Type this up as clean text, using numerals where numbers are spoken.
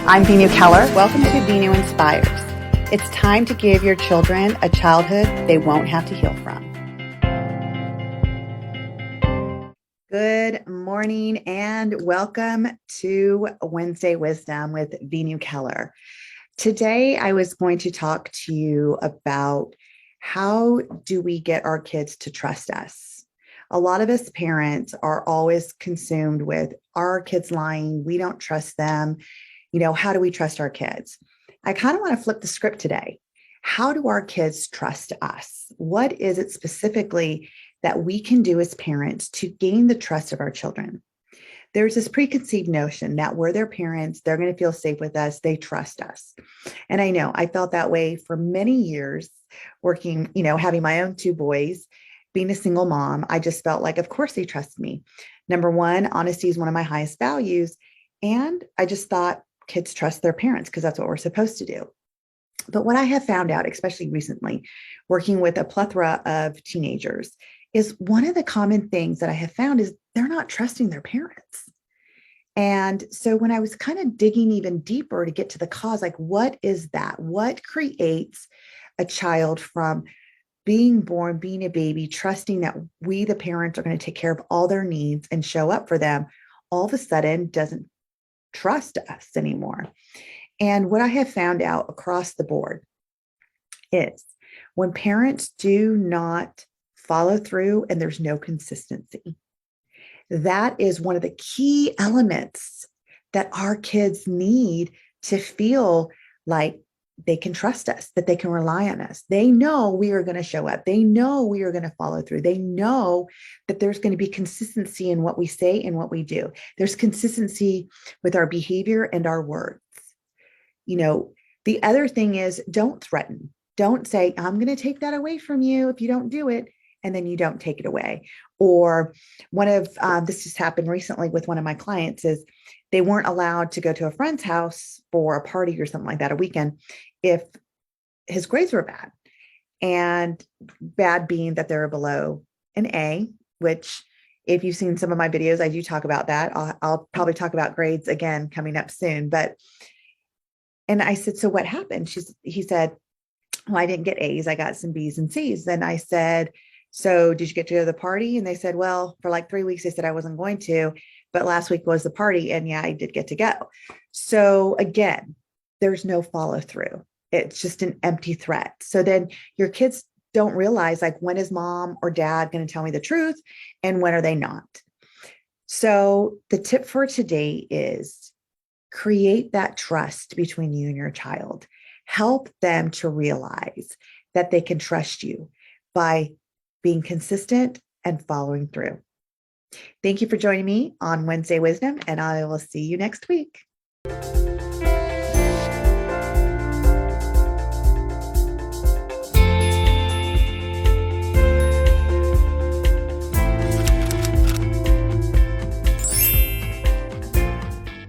I'm Venu Keller. Welcome to Venu Inspires. It's time to give your children a childhood they won't have to heal from. Good morning and welcome to Wednesday Wisdom with Venu Keller. Today, I was going to talk to you about how do we get our kids to trust us? A lot of us parents are always consumed with our kids lying. We don't trust them. How do we trust our kids? I kind of want to flip the script today. How do our kids trust us? What is it specifically that we can do as parents to gain the trust of our children? There's this preconceived notion that we're their parents, they're going to feel safe with us, they trust us. And I know I felt that way for many years working, having my own two boys, being a single mom. I just felt like, of course, they trust me. Number one, honesty is one of my highest values. And I just thought kids trust their parents because that's what we're supposed to do. But what I have found out, especially recently, working with a plethora of teenagers, is one of the common things that I have found is they're not trusting their parents. And so when I was kind of digging even deeper to get to the cause, like, what is that? What creates a child from being born, being a baby, trusting that we, the parents, are going to take care of all their needs and show up for them, all of a sudden doesn't trust us anymore? And what I have found out across the board is when parents do not follow through and there's no consistency, that is one of the key elements that our kids need to feel like they can trust us, that they can rely on us. They know we are going to show up. They know we are going to follow through. They know that there's going to be consistency in what we say and what we do. There's consistency with our behavior and our words. The other thing is, don't threaten. Don't say, I'm going to take that away from you if you don't do it, and then you don't take it away. Or this just happened recently with one of my clients, is they weren't allowed to go to a friend's house for a party or something like that, a weekend, if his grades were bad. And bad being that they're below an A, which if you've seen some of my videos, I do talk about that. I'll probably talk about grades again coming up soon. And I said, so what happened? He said, well, I didn't get A's. I got some B's and C's. Then I said, so did you get to go to the party? And they said, well, for like 3 weeks, they said I wasn't going to, but last week was the party. And yeah, I did get to go. So again, there's no follow through. It's just an empty threat. So then your kids don't realize, like, when is mom or dad going to tell me the truth and when are they not? So the tip for today is create that trust between you and your child. Help them to realize that they can trust you by being consistent and following through. Thank you for joining me on Wednesday Wisdom, and I will see you next week.